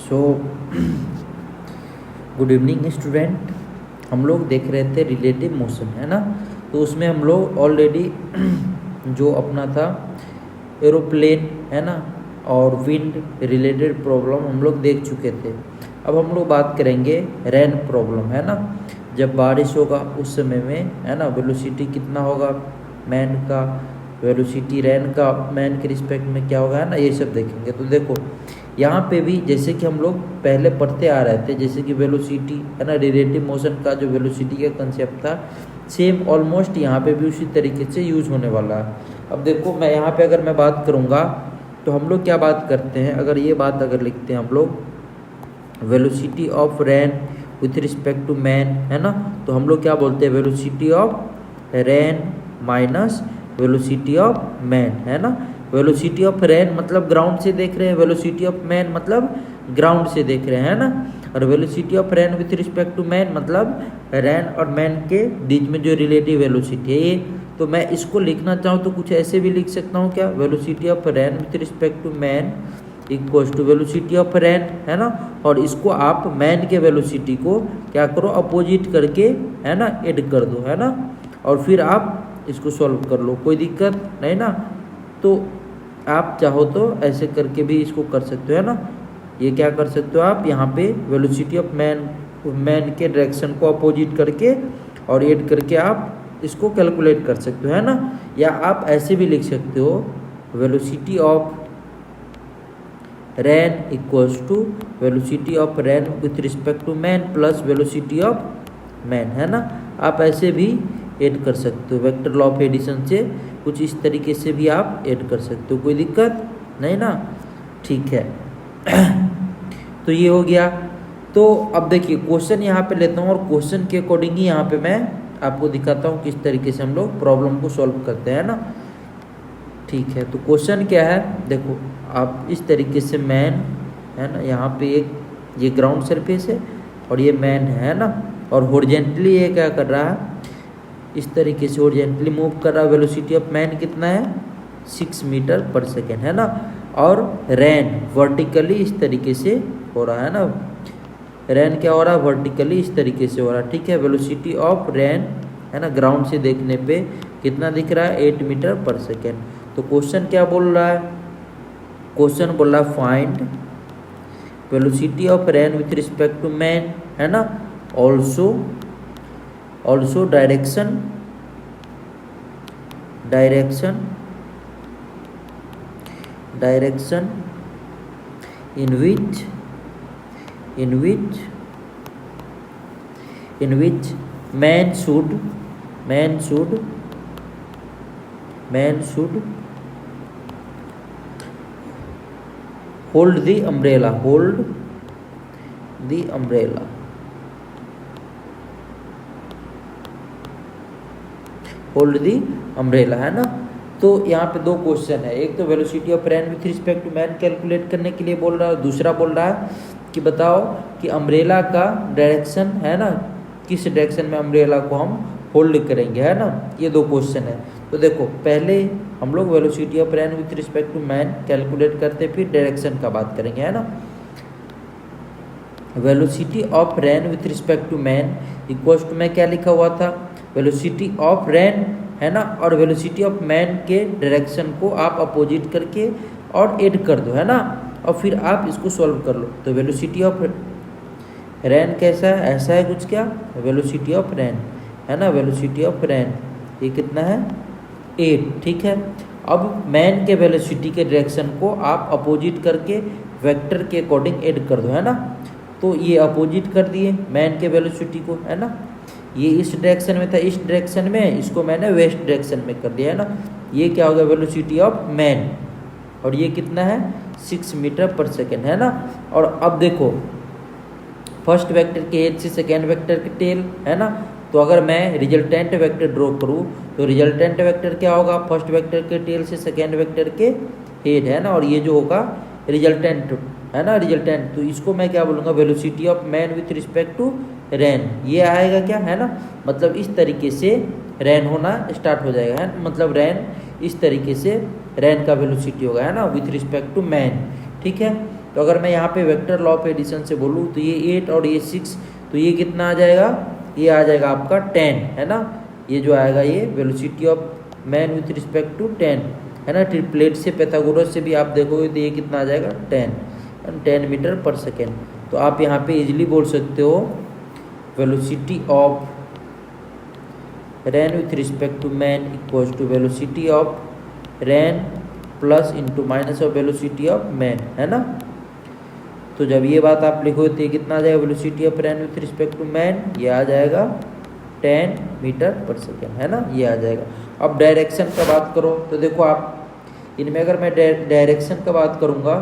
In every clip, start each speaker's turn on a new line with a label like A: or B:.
A: So good evening student. हम लोग देख रहे थे रिलेटिव मोशन, है ना। तो उसमें हम लोग ऑलरेडी जो अपना था एरोप्लेन, है ना, और विंड रिलेटेड प्रॉब्लम हम लोग देख चुके थे। अब हम लोग बात करेंगे रेन प्रॉब्लम, है ना। जब बारिश होगा उस समय में, है ना, वेलोसिटी कितना होगा मैन का, वेलोसिटी रेन का मैन के रिस्पेक्ट में क्या होगा, है ना, ये सब देखेंगे। तो देखो यहाँ पे भी जैसे कि हम लोग पहले पढ़ते आ रहे थे, जैसे कि वेलोसिटी, है ना, रिलेटिव मोशन का जो वेलोसिटी का कंसेप्ट था, सेम ऑलमोस्ट यहाँ पे भी उसी तरीके से यूज होने वाला है। अब देखो मैं यहाँ पे अगर मैं बात करूँगा तो हम लोग क्या बात करते हैं, अगर ये बात अगर लिखते हैं हम लोग velocity of rain with respect to man, है ना, तो हम लोग क्या बोलते हैं velocity of rain minus velocity of man, है ना। वेलोसिटी ऑफ रेन मतलब ग्राउंड से देख रहे हैं, वेलोसिटी ऑफ मैन मतलब ग्राउंड से देख रहे हैं, है ना। और velocity of rain with respect to man मतलब रेन और मैन के बीच में जो रिलेटिव वेलोसिटी है ये। तो मैं इसको लिखना चाहूँ तो कुछ ऐसे भी लिख सकता हूँ, क्या, velocity of rain with respect to man equals to velocity of rain, है ना। और इसको आप मैन के वेलोसिटी को क्या करो, अपोजिट करके, है ना, ऐड कर दो, है ना, और फिर आप इसको सॉल्व कर लो, कोई दिक्कत नहीं ना। तो आप चाहो तो ऐसे करके भी इसको कर सकते हो, है ना। ये क्या कर सकते हो आप, यहाँ पे वेलोसिटी ऑफ मैन के डायरेक्शन को अपोजिट करके और ऐड करके आप इसको कैलकुलेट कर सकते हो, है ना। या आप ऐसे भी लिख सकते हो velocity of rain equals to velocity of rain with respect to man plus velocity of man, है ना। आप ऐसे भी ऐड कर सकते हो, वेक्टर लॉ ऑफ एडिशन से कुछ इस तरीके से भी आप ऐड कर सकते हो, कोई दिक्कत नहीं ना, ठीक है। तो ये हो गया। तो अब देखिए क्वेश्चन यहाँ पे लेता हूँ और क्वेश्चन के अकॉर्डिंग ही यहाँ पे मैं आपको दिखाता हूँ किस तरीके से हम लोग प्रॉब्लम को सॉल्व करते हैं ना, ठीक है। तो क्वेश्चन क्या है, देखो आप इस तरीके से मैन, है ना, यहाँ पे एक ये ग्राउंड सरफेस है और ये मैन है ना, और हॉरिजॉन्टली ये क्या कर रहा है, इस तरीके से हॉरिजॉन्टली मूव कर रहा है। वेलोसिटी ऑफ मैन कितना है 6 मीटर पर सेकेंड, है ना। और रेन वर्टिकली इस तरीके से हो रहा है ना, रेन क्या हो रहा है वर्टिकली इस तरीके से हो रहा है, ठीक है। वेलोसिटी ऑफ रेन, है ना, ग्राउंड से देखने पे कितना दिख रहा है 8 मीटर पर सेकेंड। तो क्वेश्चन क्या बोल रहा है, क्वेश्चन बोल रहा है find velocity of rain with respect to man, है ना, also direction in which man should hold the umbrella, है ना। तो यहाँ पे दो क्वेश्चन है, एक तो velocity of rain with respect to man calculate करने के लिए बोल रहा है, दूसरा बोल रहा है कि बताओ कि अम्ब्रेला का डायरेक्शन, है ना, किस डायरेक्शन में अम्ब्रेला को हम होल्ड करेंगे, है ना। ये दो क्वेश्चन है। तो देखो पहले हम लोग velocity of rain with respect to man calculate करते फिर डायरेक्शन का बात करेंगे, है ना। Velocity of rain with respect to man equals to, मैं क्या लिखा हुआ था, वेलोसिटी ऑफ रेन, है ना, और वेलोसिटी ऑफ मैन के डायरेक्शन को आप अपोजिट करके और ऐड कर दो, है ना, और फिर आप इसको सॉल्व कर लो। तो वेलोसिटी ऑफ रेन कैसा है, ऐसा है कुछ, क्या, वेलोसिटी ऑफ रेन, है ना, वेलोसिटी ऑफ रेन ये कितना है 8, ठीक है। अब मैन के वेलोसिटी के डायरेक्शन को आप अपोजिट करके वेक्टर के अकॉर्डिंग ऐड कर दो, है ना। तो ये अपोजिट कर दिए मैन के वेलोसिटी को, है ना, ये इस डायरेक्शन में था, इस डायरेक्शन में इसको मैंने वेस्ट डायरेक्शन में कर दिया, है ना। ये क्या होगा वेलोसिटी ऑफ मैन, और ये कितना है 6 मीटर पर सेकेंड, है ना। और अब देखो फर्स्ट वेक्टर के हेड से सेकेंड वेक्टर के टेल, है ना। तो अगर मैं रिजल्टेंट वेक्टर ड्रॉ करूँ तो रिजल्टेंट वेक्टर क्या होगा, फर्स्ट वेक्टर के टेल से सेकेंड वेक्टर के हेड, है ना, और ये जो होगा रिजल्टेंट, है ना, रिजल्टेंट। तो इसको मैं क्या बोलूँगा velocity of man with respect to rain, ये आएगा क्या, है ना। मतलब इस तरीके से रेन होना स्टार्ट हो जाएगा, है, मतलब रेन इस तरीके से रेन का वेलोसिटी होगा, है ना, विथ रिस्पेक्ट टू मैन, ठीक है। तो अगर मैं यहाँ पे वेक्टर लॉ ऑफ एडिशन से बोलूँ तो ये 8 और ये 6, तो ये कितना आ जाएगा, ये आ जाएगा आपका 10, है ना। ये जो आएगा ये velocity of man with respect to 10, है ना। ट्रिपलेट से पैथागोरस से भी आप देखोगे तो ये कितना आ जाएगा 10 मीटर पर सेकेंड। तो आप यहाँ पे इजीली बोल सकते हो velocity of rain with respect to man equals to velocity of rain plus into minus of velocity of man, है ना। तो जब ये बात आप लिखोगे तो ये कितना आ जाएगा, velocity of rain with respect to man, ये आ जाएगा 10 मीटर पर सेकेंड, है ना, ये आ जाएगा। अब डायरेक्शन का बात करो तो देखो आप इनमें अगर मैं डायरेक्शन का बात करूँगा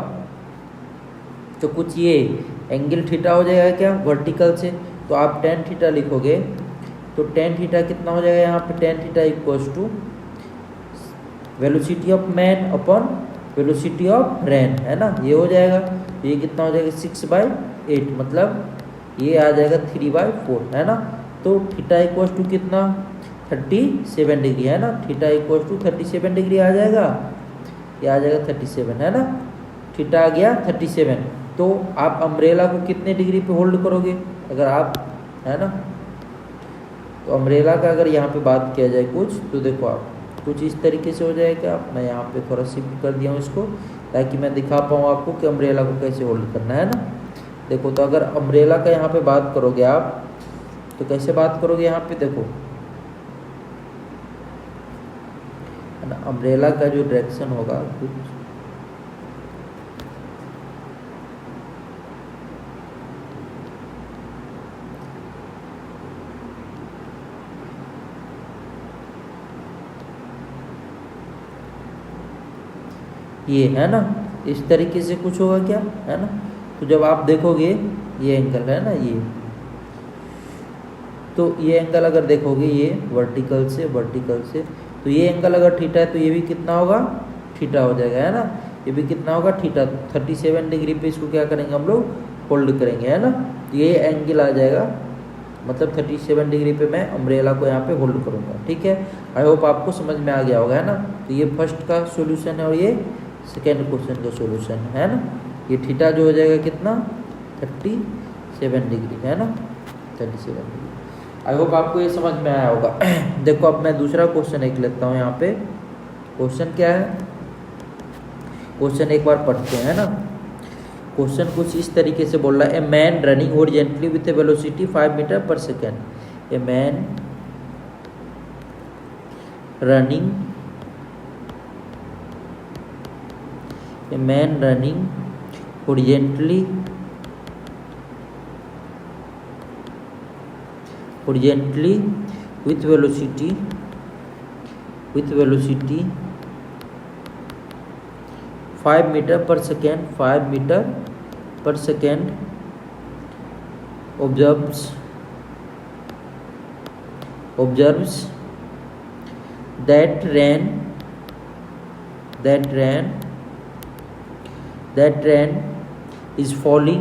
A: तो कुछ ये एंगल थीटा हो जाएगा क्या वर्टिकल से, तो आप tan थीटा लिखोगे तो tan थीटा कितना हो जाएगा यहाँ पे, tan theta equals to velocity of man upon velocity of rain, है ना, ये हो जाएगा। ये कितना हो जाएगा 6/8, मतलब ये आ जाएगा 3/4, है ना। तो थीटा इक्वल्स टू कितना 37 डिग्री, है ना, थीटा इक्वल्स टू 37 डिग्री आ जाएगा, ये आ जाएगा 37, है ना, थीटा आ गया 37। तो आप अम्ब्रेला को कितने डिग्री पे होल्ड करोगे अगर आप, है ना। तो अम्ब्रेला का अगर यहाँ पे बात किया जाए कुछ, तो देखो आप कुछ इस तरीके से हो जाएगा। मैं यहाँ पे थोड़ा शिफ्ट कर दिया हूँ इसको ताकि मैं दिखा पाऊँ आपको कि अम्ब्रेला को कैसे होल्ड करना है ना। देखो तो अगर अम्ब्रेला का यहाँ पे बात करोगे आप तो कैसे बात करोगे यहाँ पे, देखो है ना, अम्ब्रेला का जो डायरेक्शन होगा कुछ ये, है ना, इस तरीके से कुछ होगा क्या, है ना। तो जब आप देखोगे ये एंगल है ना, ये तो ये एंगल अगर देखोगे ये वर्टिकल से तो ये एंगल अगर थीटा है तो ये भी कितना होगा, थीटा हो जाएगा, है ना। ये भी कितना होगा, थीटा। 37 डिग्री पे इसको क्या करेंगे हम लोग, होल्ड करेंगे, है ना। ये एंगल आ जाएगा, मतलब 37 डिग्री पे मैं अम्ब्रेला को यहाँ पे होल्ड करूँगा, ठीक है। आई होप आपको समझ में आ गया होगा, है ना। तो ये फर्स्ट का सोल्यूशन है और ये सेकेंड क्वेश्चन का सोल्यूशन है ना। ये थीटा जो हो जाएगा कितना 37 डिग्री, है ना, 37 डिग्री। आई होप आपको ये समझ में आया होगा। देखो अब मैं दूसरा क्वेश्चन एक लेता हूँ यहाँ पे। क्वेश्चन क्या है, क्वेश्चन एक बार पढ़ते हैं, है ना। क्वेश्चन कुछ इस तरीके से बोल रहा है, a man running horizontally with a velocity 5 metre पर second. A man running horizontally with velocity 5 meter per second observes that rain is falling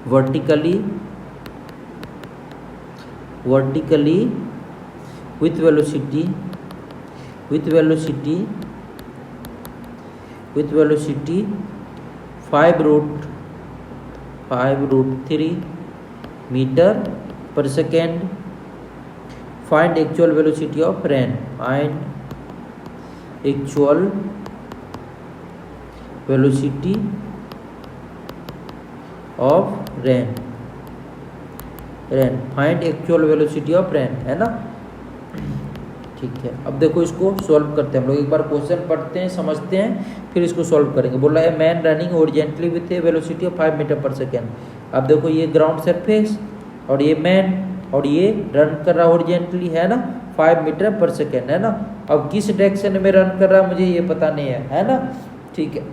A: vertically with velocity 5√3 meter per second. Find actual velocity of rain. Find actual velocity of rain. Find actual velocity of rain, है ना। ठीक है, अब देखो इसको solve करते हैं हम लोग। एक बार क्वेश्चन पढ़ते हैं, समझते हैं, फिर इसको सॉल्व करेंगे। बोला है man running horizontally with a velocity of 5 metre पर सेकेंड। अब देखो ये ग्राउंड सरफेस और ये मैन और ये रन कर रहा हॉरिजॉन्टली, है ना, 5 मीटर पर सेकेंड, है ना। अब किस डायरेक्शन में रन कर रहा मुझे ये पता नहीं है ना। ठीक है,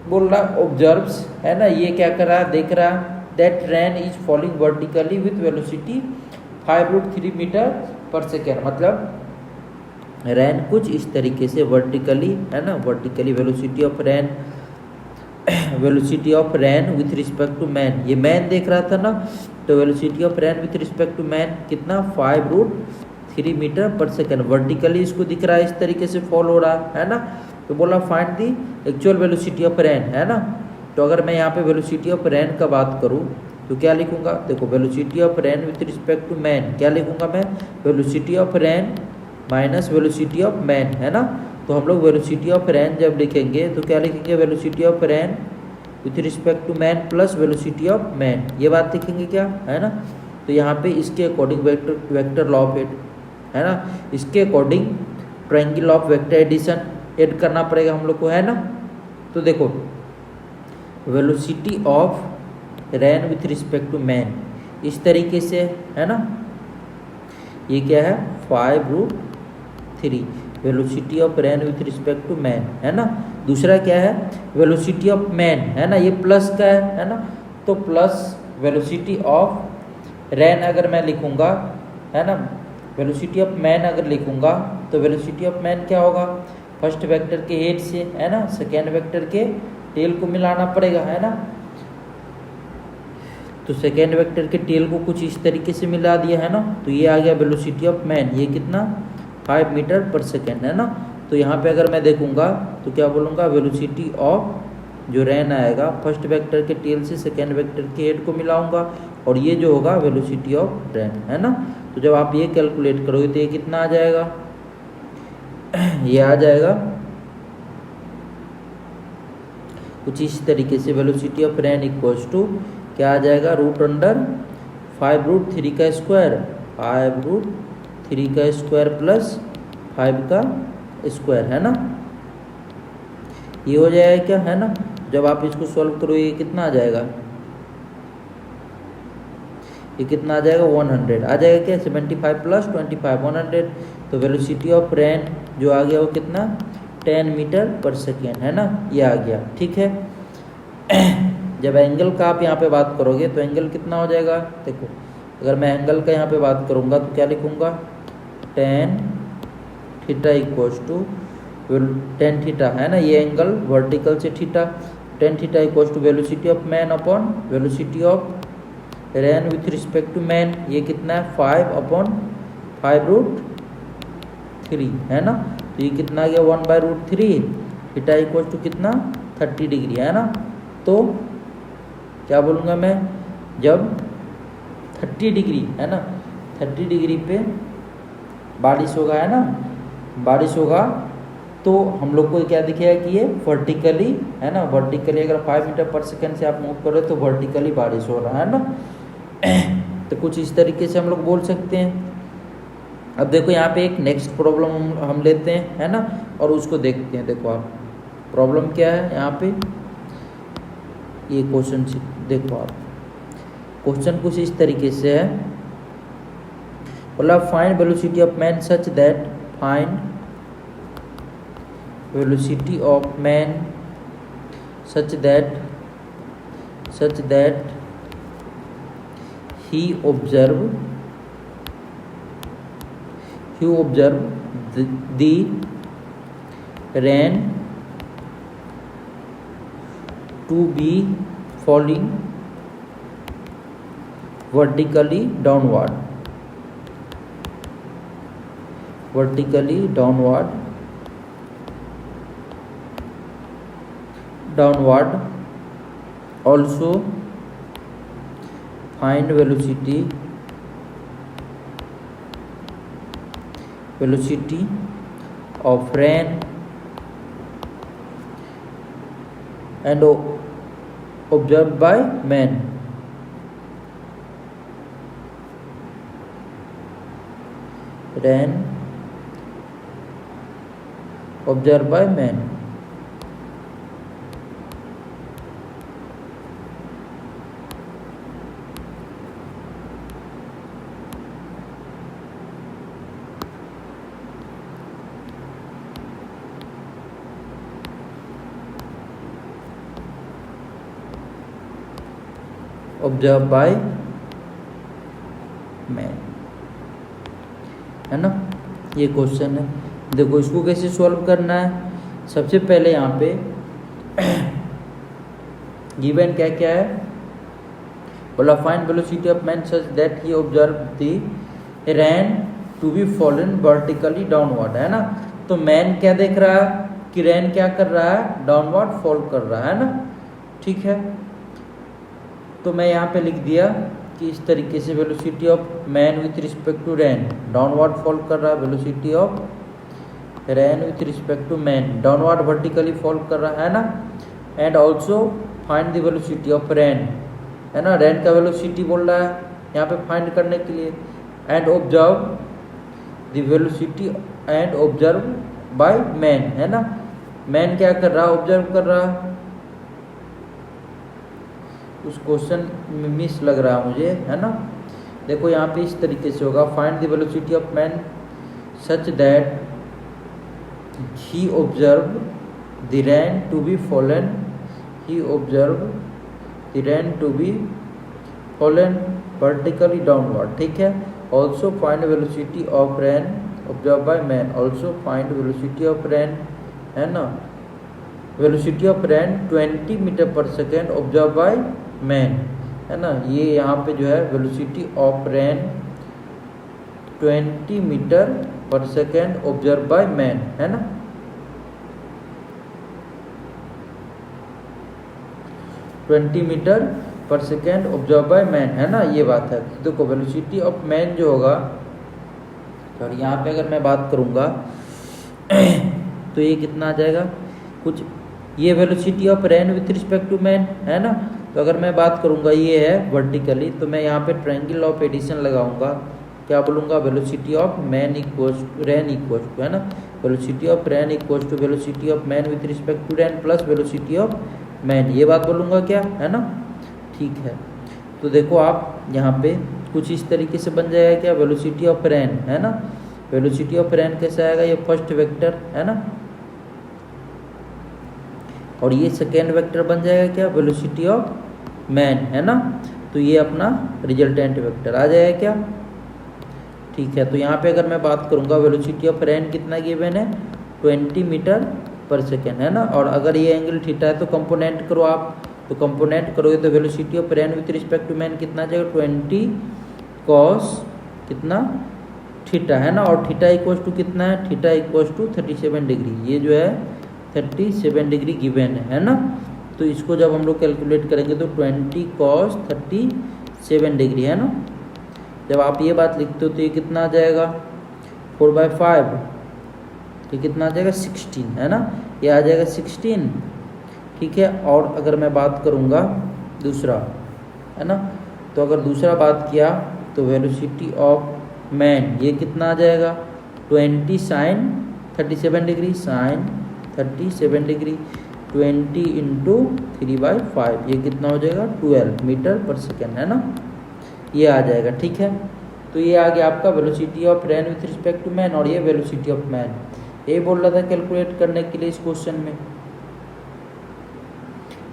A: बोल रहा ऑब्जर्व्स, है ना, ये क्या कर रहा, देख रहा that rain is falling vertically with velocity 5√3 metre पर सेकेंड। मतलब रैन कुछ इस तरीके से वर्टिकली, है ना, vertically velocity of rain with respect to man. ये मैन देख रहा था ना, तो velocity of rain with respect to man कितना 5√3 3 मीटर पर सेकेंड। वर्टिकली इसको दिख रहा है, इस तरीके से फॉल हो रहा है ना। तो बोला find the actual velocity of rain, है ना। तो अगर मैं यहाँ पे वेलोसिटी ऑफ रेन का बात करूँ तो क्या लिखूंगा, देखो velocity of rain with respect to man, क्या लिखूंगा मैं, velocity of rain minus velocity of man, है ना। तो हम लोग वेलोसिटी ऑफ रेन जब लिखेंगे तो क्या लिखेंगे, velocity of rain with respect to man plus velocity of man, ये बात लिखेंगे क्या, है ना। तो यहाँ पे इसके अकॉर्डिंग वेक्टर लॉ ऑफ है ना, इसके according triangle of vector addition add करना पड़ेगा हम लोग को, है ना। तो देखो velocity of rain with respect to man इस तरीके से, है ना। ये क्या है 5√3 velocity of rain with respect to man, है ना। दूसरा क्या है वेलोसिटी ऑफ मैन, है ना, ये प्लस का है ना। तो प्लस वेलोसिटी ऑफ रेन अगर मैं लिखूंगा, है ना, वेलोसिटी ऑफ मैन अगर लिखूंगा तो वेलोसिटी ऑफ मैन क्या होगा, फर्स्ट वेक्टर के हेड से, है ना, सेकेंड वेक्टर के टेल को मिलाना पड़ेगा, है ना। तो सेकेंड वेक्टर के टेल को कुछ इस तरीके से मिला दिया, है ना। तो ये आ गया वेलोसिटी ऑफ मैन, ये कितना 5 मीटर पर सेकेंड, है ना। तो यहाँ पे अगर मैं देखूंगा तो क्या बोलूँगा, वेलोसिटी ऑफ जो रेन आएगा फर्स्ट वेक्टर के टेल से सेकेंड वेक्टर के हेड को मिलाऊंगा और ये जो होगा वेलोसिटी ऑफ रेन, है ना। तो जब आप ये कैलकुलेट करोगे तो ये कितना आ जाएगा, ये आ जाएगा कुछ इस तरीके से, velocity of rain equals to क्या आ जाएगा, √5√3 का स्क्वायर, 5√3 का स्क्वायर प्लस 5 का स्क्वायर, है ना। ये हो जाएगा क्या, है ना। जब आप इसको सॉल्व करोगे ये कितना आ जाएगा, ये कितना आ जाएगा 100 आ जाएगा क्या, 75 प्लस 25 100। तो वेलोसिटी ऑफ रेन जो आ गया वो कितना 10 मीटर पर सेकेंड, है ना, ये आ गया, ठीक है। जब एंगल का आप यहाँ पे बात करोगे तो एंगल कितना हो जाएगा, देखो अगर मैं एंगल का यहाँ पे बात करूँगा तो क्या लिखूँगा, tan theta equals to tan theta, है ना, ये एंगल वर्टिकल से theta, tan theta equals to velocity of man upon velocity of rain with respect to man, ये कितना है 5/5√3, है ना। तो ये कितना आ गया 1/√3, थीटा इक्वल्स टू कितना 30 डिग्री, है ना। तो क्या बोलूँगा मैं, जब 30 डिग्री, है ना, 30 डिग्री पे बारिश होगा, है ना, बारिश होगा तो हम लोग को क्या दिखेगा कि ये वर्टिकली, है ना, वर्टिकली अगर 5 मीटर पर सेकेंड से आप मूव करो तो वर्टिकली बारिश हो रहा है ना। तो कुछ इस तरीके से हम लोग बोल सकते हैं। अब देखो यहाँ पे एक नेक्स्ट प्रॉब्लम हम लेते हैं, है ना, और उसको देखते हैं। देखो आप प्रॉब्लम क्या है यहाँ पे, ये क्वेश्चन देखो आप, क्वेश्चन कुछ इस तरीके से है, बोला find velocity of man such that, find velocity of man such that he observed the rain to be falling vertically downward also find velocity of rain and observed by man, rain observed by man। Observe by man, है ना, ये question है। देखो इसको कैसे solve करना है, सबसे पहले यहाँ पे गिवन क्या क्या है, बोला find velocity of man such that he observe the rain to be fallen vertically downward, है ना। तो मैन क्या देख रहा है कि रैन क्या कर रहा है, डाउनवर्ड फॉल कर रहा है ना, ठीक है। तो मैं यहाँ पे लिख दिया कि इस तरीके से velocity of man with respect to rain downward fall कर रहा है, velocity of rain with respect to man downward vertically fall कर रहा है ना। And also find the velocity of rain, है ना, रैन का वेलोसिटी बोल रहा है यहाँ पे फाइंड करने के लिए। And observe the velocity and observe by man, है ना, मैन क्या कर रहा है, ऑब्जर्व कर रहा है। उस क्वेश्चन में मिस लग रहा है मुझे, है ना। देखो यहाँ पे इस तरीके से होगा, find the velocity of man such that he observe the rain to be fallen, he observe the rain to be fallen vertically downward, ठीक है। Also find velocity of rain observe by man, also find velocity of rain, है ना, velocity of rain 20 metre पर second observe by man, है ना। ये यहाँ पे जो है वेलोसिटी ऑफ रैन 20 मीटर पर सेकेंड ऑब्जर्व बाय मैन, है ना। ट्वेंटी मीटर पर सेकेंड ऑब्जर्व बाय मैन, है ना, ये बात है। देखो वेलोसिटी ऑफ मैन जो होगा, और यहाँ पे अगर मैं बात करूँगा तो ये कितना आ जाएगा कुछ, ये velocity of rain with respect to man, है ना। तो अगर मैं बात करूँगा ये है वर्टिकली, तो मैं यहाँ पे ट्रायंगल ऑफ एडिशन लगाऊंगा, क्या बोलूँगा, velocity of man equals to rain equals to, है ना, velocity of rain equals to velocity of man with respect to rain plus velocity of man, ये बात बोलूँगा क्या, है ना, ठीक है। तो देखो आप यहाँ पे कुछ इस तरीके से बन जाएगा क्या, वेलोसिटी ऑफ रैन, है ना, वेलोसिटी ऑफ रैन कैसे आएगा, ये फर्स्ट वेक्टर, है ना, और ये सेकेंड वेक्टर बन जाएगा क्या, वेलोसिटी ऑफ मैन, है ना। तो ये अपना रिजल्टेंट वेक्टर आ जाएगा क्या, ठीक है। तो यहाँ पे अगर मैं बात करूँगा वेलोसिटी ऑफ रैन कितना गिवन है, 20 मीटर पर सेकेंड, है ना। और अगर ये एंगल थीटा है तो कंपोनेंट करो आप, तो कंपोनेंट करोगे तो velocity of rain with respect to man कितना आ जाएगा, 20 कॉस कितना थीटा, है ना, और थीटा इक्वल्स टू कितना है, थीटा इक्वल्स टू 37 डिग्री, ये जो है 37 डिग्री गिवन है ना। तो इसको जब हम लोग कैलकुलेट करेंगे तो 20 कॉस 37 डिग्री, है ना। जब आप ये बात लिखते हो तो ये कितना आ जाएगा 4/5, ये कितना आ जाएगा 16, है ना, ये आ जाएगा 16, ठीक है। और अगर मैं बात करूँगा दूसरा, है ना, तो अगर दूसरा बात किया तो वेलोसिटी ऑफ मैन ये कितना आ जाएगा 20 sine 37 degree, sine 37 degree 20 into 3/5, ये कितना हो जाएगा 12 मीटर पर सेकेंड, है ना, ये आ जाएगा, ठीक है। तो ये आ गया आपका velocity of rain with respect to man, और ये वेलोसिटी ऑफ मैन, ये बोल रहा था कैलकुलेट करने के लिए इस क्वेश्चन में,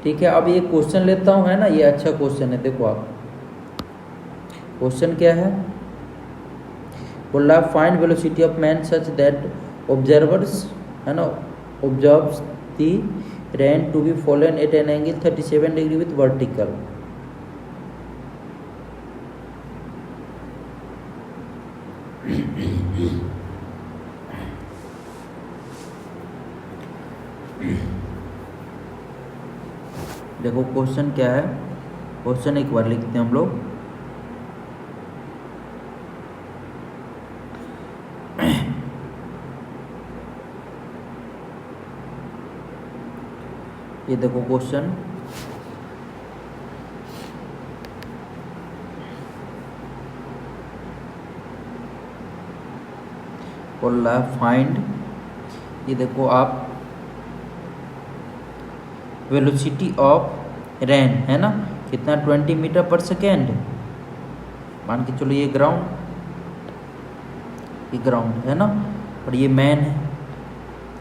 A: ठीक है। अब ये क्वेश्चन लेता हूँ, है ना, ये अच्छा क्वेश्चन है। देखो आप क्वेश्चन क्या है, बोल रहा है find velocity of man such that observers, है ना, observes the rain to be fallen at an angle 37 degree with vertical. देखो क्वेश्चन क्या है, क्वेश्चन एक बार लिखते हैं हम लोग। ये देखो क्वेश्चन, बोल रहा है फाइंड, ये देखो आप वेलोसिटी ऑफ रैन, है ना, कितना 20 मीटर पर सेकेंड, मान के चलो ये ग्राउंड, ये ग्राउंड है ना, और ये मैन है,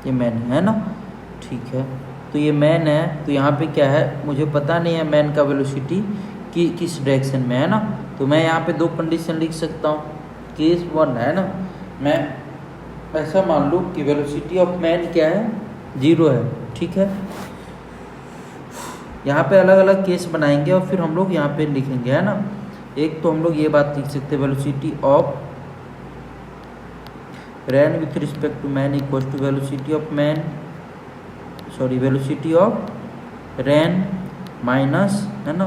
A: ये मैन है ना, ठीक है। तो ये मैन है, तो यहाँ पे क्या है मुझे पता नहीं है मैन का वेलोसिटी कि किस डायरेक्शन में, है ना। तो मैं यहाँ पे दो कंडीशन लिख सकता हूँ। केस 1 है ना, मैं ऐसा मान लूँ कि वेलोसिटी ऑफ मैन क्या है 0 है, ठीक है। यहाँ पे अलग अलग केस बनाएंगे और फिर हम लोग यहाँ पे लिखेंगे, है ना। एक तो हम लोग ये बात लिख सकते हैं velocity of rain with respect to man equal to velocity of man, sorry velocity of rain minus, है ना,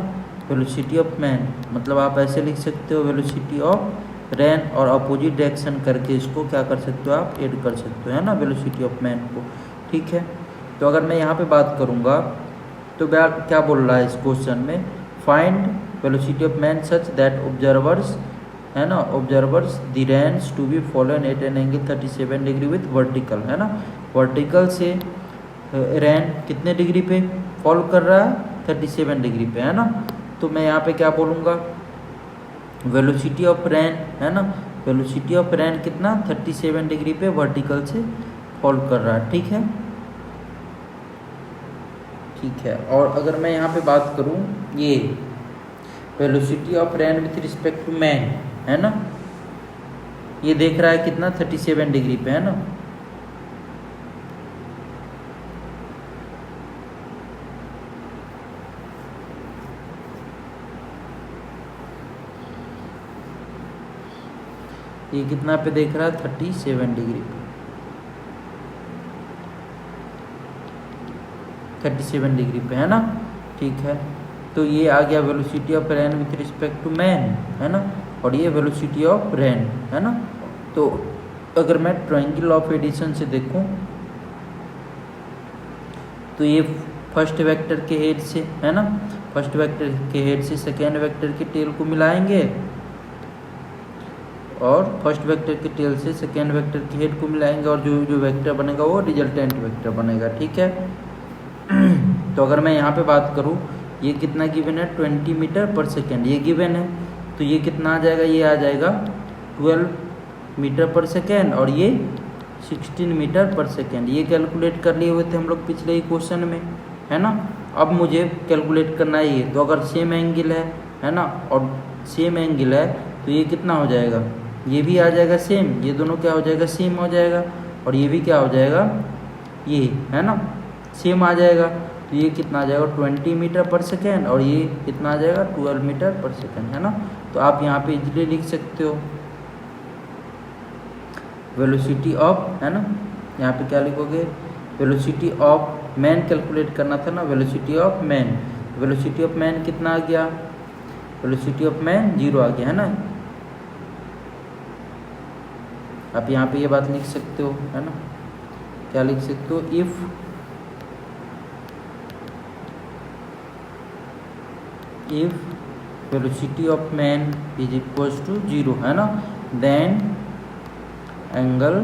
A: वेलोसिटी ऑफ मैन। मतलब आप ऐसे लिख सकते हो वेलोसिटी ऑफ रैन और अपोजिट डायरेक्शन करके इसको क्या कर सकते हो आप ऐड कर सकते हो, है ना, वेलोसिटी ऑफ मैन को। ठीक है, तो अगर मैं यहाँ पे बात करूँगा तो क्या बोल रहा है इस क्वेश्चन में, find velocity of man such that observers, है ना, observers the rains to be fallen at an angle 37 degree with vertical, है ना, वर्टिकल से रैन कितने डिग्री पे फॉलो कर रहा है, 37 डिग्री पे, है ना। तो मैं यहाँ पे क्या बोलूँगा, वेलोसिटी ऑफ रैन, है ना, वेलोसिटी ऑफ रैन कितना 37 डिग्री पे वर्टिकल से फॉलो कर रहा है। ठीक है, ठीक है। और अगर मैं यहाँ पे बात करूँ ये velocity of rain with respect to man, है ना, ये देख रहा है कितना 37 डिग्री पे, है ना। ये कितना पे देख रहा है 37 डिग्री पे, 37 डिग्री पे, है ना। ठीक है, तो ये आ गया velocity of rain with respect to man, है ना, और ये वेलोसिटी ऑफ रैन, है ना। तो अगर मैं ट्रायंगल ऑफ एडिशन से देखूं तो ये फर्स्ट वेक्टर के हेड से, है ना, फर्स्ट वेक्टर के हेड से सेकेंड वेक्टर के टेल को मिलाएंगे और फर्स्ट वेक्टर के टेल से सेकेंड वेक्टर के हेड को मिलाएंगे और जो जो वेक्टर बनेगा वो रिजल्टेंट वेक्टर बनेगा। ठीक है, तो अगर मैं यहाँ पे बात करूँ, ये कितना गिवन है 20 मीटर पर सेकेंड, ये गिवन है, तो ये कितना आ जाएगा, ये आ जाएगा 12 मीटर पर सेकेंड और ये 16 मीटर पर सेकेंड। ये कैलकुलेट कर लिए हुए थे हम लोग पिछले ही क्वेश्चन में, है ना। अब मुझे कैलकुलेट करना है ये, तो अगर सेम एंगल है ना, और सेम एंगल है तो ये कितना हो जाएगा, ये भी आ जाएगा सेम, ये दोनों क्या हो जाएगा, सेम हो जाएगा, और ये भी क्या हो जाएगा, ये, है ना, सेम आ जाएगा। तो ये कितना आ जाएगा 20 मीटर पर सेकेंड और ये कितना आ जाएगा 12 मीटर पर सेकेंड, है ना। तो आप यहाँ पे इजीली लिख सकते हो वेलोसिटी ऑफ, है ना, यहाँ पे क्या लिखोगे, वेलोसिटी ऑफ मैन कैलकुलेट करना था ना, velocity of man, velocity of man कितना आ गया, वेलोसिटी ऑफ मैन 0 आ गया, है ना। आप यहाँ पे ये बात लिख सकते हो, है ना, क्या लिख सकते हो, if velocity of man is equals to 0, है ना, then angle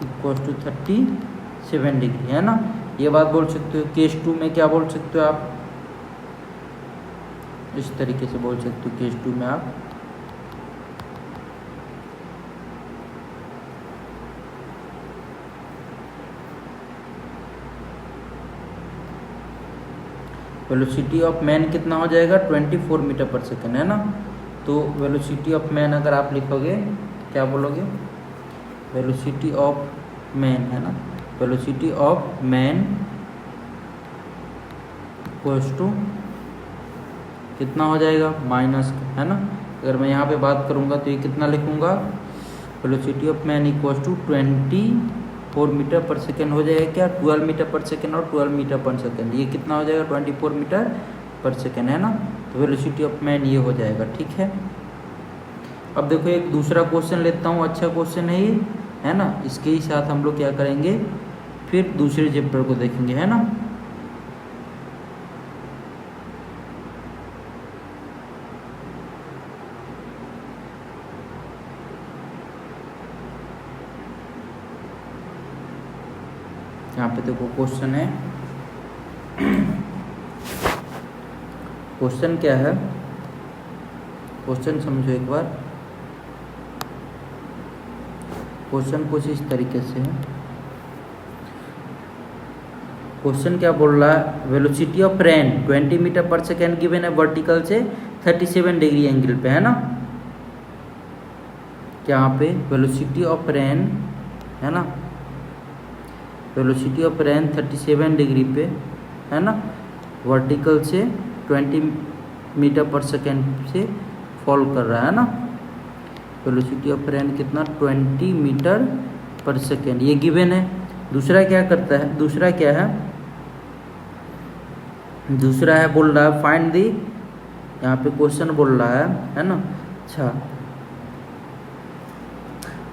A: equals to 37 degree, है ना। ये बात बोल सकते हो। केस 2 में क्या बोल सकते हो आप, इस तरीके से बोल सकते हो, केस 2 में आप वेलोसिटी ऑफ मैन कितना हो जाएगा 24 मीटर पर सेकेंड, है ना। तो वेलोसिटी ऑफ मैन अगर आप लिखोगे क्या बोलोगे, वेलोसिटी ऑफ मैन, है ना, velocity of man equals to कितना हो जाएगा माइनस, है ना। अगर मैं यहाँ पे बात करूँगा तो ये कितना लिखूँगा, velocity of man equals to 24 metre पर सेकेंड हो जाएगा क्या, 12 मीटर पर सेकेंड और 12 मीटर पर सेकेंड, ये कितना हो जाएगा 24 मीटर पर सेकेंड, है ना। तो वेलोसिटी ऑफ मैन ये हो जाएगा। ठीक है, अब देखो एक दूसरा क्वेश्चन लेता हूँ, अच्छा क्वेश्चन है ये, है ना। इसके ही साथ हम लोग क्या करेंगे, फिर दूसरे चैप्टर को देखेंगे, है ना। यहाँ पे देखो क्वेश्चन है, क्वेश्चन क्या है, क्वेश्चन समझो एक बार। क्वेश्चन कुछ इस तरीके से है, क्वेश्चन क्या बोल रहा है, वेलोसिटी ऑफ रैन 20 मीटर पर सेकेंड गिवन है वर्टिकल से 37 डिग्री एंगल पे, है ना। यहाँ पे वेलोसिटी ऑफ रैन, है ना, वेलोसिटी ऑफ रैन 37 डिग्री पे, है ना, वर्टिकल से 20 मीटर पर सेकेंड से फॉल कर रहा है ना। वेलोसिटी ऑफ रैन कितना 20 मीटर पर सेकेंड, ये गिवन है। दूसरा क्या करता है, दूसरा क्या है, दूसरा है बोल रहा है फाइंड दी, यहाँ पे क्वेश्चन बोल रहा है ना। अच्छा,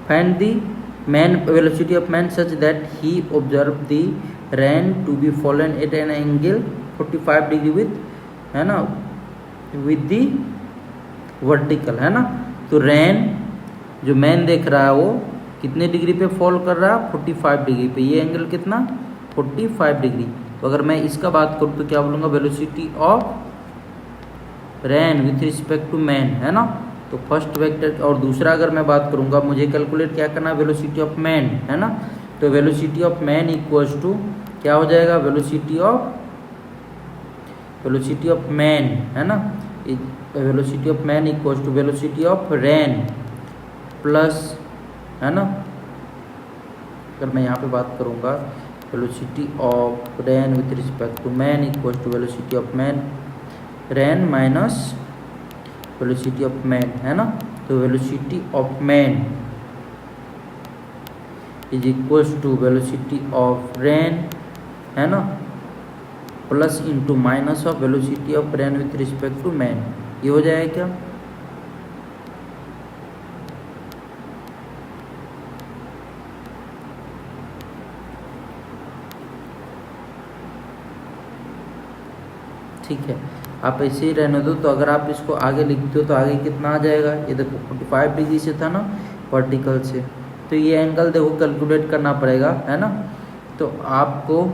A: find the man velocity of man such that he observe the rain to be fallen at an angle 45 degree with, है ना, विथ दी वर्टिकल, है ना। तो रैन जो मैन देख रहा है वो कितने डिग्री पे फॉल कर रहा है, 45 डिग्री पे। ये एंगल कितना, 45 डिग्री। तो अगर मैं इसका बात करूँ तो क्या बोलूँगा, velocity of rain with respect to man, है ना। तो फर्स्ट वेक्टर, और दूसरा अगर मैं बात करूँगा, मुझे कैलकुलेट क्या करना है, वेलोसिटी ऑफ मैन, है ना। तो velocity of man equals to क्या हो जाएगा, वेलोसिटी ऑफ मैन, है ना। Velocity of man equals to velocity of rain plus, है ना। अगर मैं यहाँ पे बात करूँगा, velocity of rain with respect to man equals to velocity of man rain minus velocity of man, है ना। तो velocity of man is equals to velocity of rain, है ना, plus into minus of velocity of rain with respect to man. ये हो जाएगा क्या, ठीक है। आप ऐसे ही रहने दो। तो अगर आप इसको आगे लिखते हो तो आगे कितना आ जाएगा, ये देखो 45 डिग्री से था ना वर्टिकल से, तो ये एंगल देखो कैलकुलेट करना पड़ेगा, है ना। तो आपको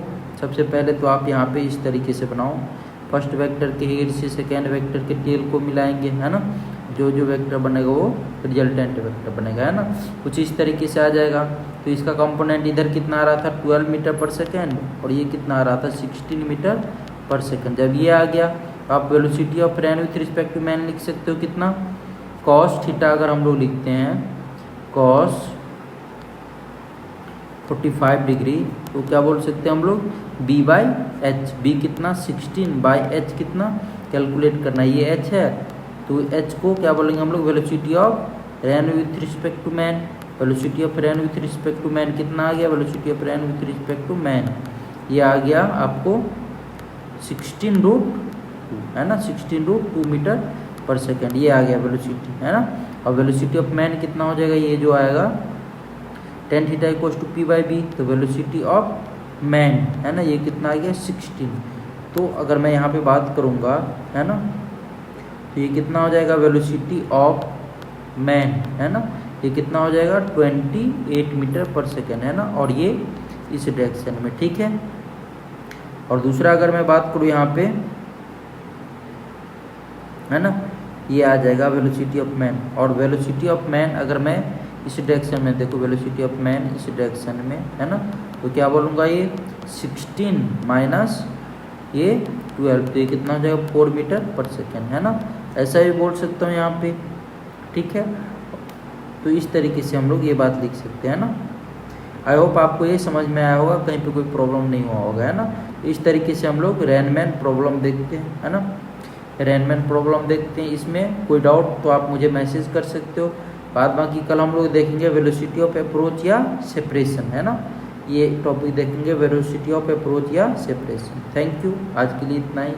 A: सबसे पहले तो आप यहाँ पे इस तरीके से बनाओ, फर्स्ट वेक्टर के हेड से सेकेंड वेक्टर के टेल को मिलाएंगे, है ना। जो जो वेक्टर बनेगा वो रिजल्टेंट वेक्टर बनेगा, है ना। कुछ इस तरीके से आ जाएगा। तो इसका कंपोनेंट इधर कितना आ रहा था, 12 मीटर पर सेकेंड, और ये कितना आ रहा था, 16 मीटर पर सेकेंड। जब ये आ गया तो आप velocity of rain with respect to man लिख सकते हो कितना, कॉस थीटा। अगर हम लोग लिखते हैं कॉस 45 डिग्री, तो क्या बोल सकते हैं हम लोग, बी बाई एच। बी कितना 16 बाई एच कितना कैलकुलेट करना है, ये एच है, तो एच को क्या बोलेंगे हम लोग, velocity of rain with respect to man. Velocity of rain with respect to man कितना आ गया, velocity of rain with respect to man ये आ गया आपको 16√2, है ना, 16√2 मीटर पर सेकेंड, ये आ गया वेलोसिटी, है ना। और वेलोसिटी ऑफ मैन कितना हो जाएगा, ये जो आएगा tan theta equals to p by B. तो वेलोसिटी ऑफ मैन, है ना, ये कितना आ गया 16। तो अगर मैं यहाँ पे बात करूँगा, है ना, तो ये कितना हो जाएगा, वेलोसिटी ऑफ मैन, है ना, ये कितना हो जाएगा 28 मीटर पर सेकेंड, है ना। और ये इस डायरेक्शन में, ठीक है। और दूसरा अगर मैं बात करूँ यहाँ पे, है ना, ये आ जाएगा वेलोसिटी ऑफ मैन। और वेलोसिटी ऑफ मैन अगर मैं इस डायरेक्शन में देखो, वेलोसिटी ऑफ मैन इस डायरेक्शन में, है ना, तो क्या बोलूँगा, ये 16 माइनस ये 12, तो ये कितना हो जाएगा 4 मीटर पर सेकेंड, है ना। ऐसा भी बोल सकता हूँ यहाँ पे, ठीक है। तो इस तरीके से हम लोग ये बात लिख सकते हैं ना। आई होप आपको ये समझ में आया होगा, कहीं पे कोई प्रॉब्लम नहीं हुआ होगा, है ना। इस तरीके से हम लोग रैनमैन प्रॉब्लम देखते हैं, है ना, रैनमैन प्रॉब्लम देखते हैं। इसमें कोई डाउट तो आप मुझे मैसेज कर सकते हो। बाद बाकी कल हम लोग देखेंगे वेलोसिटी ऑफ अप्रोच या सेपरेशन, है ना, ये टॉपिक देखेंगे वेलोसिटी ऑफ अप्रोच या सेपरेशन। थैंक यू, आज के लिए इतना ही।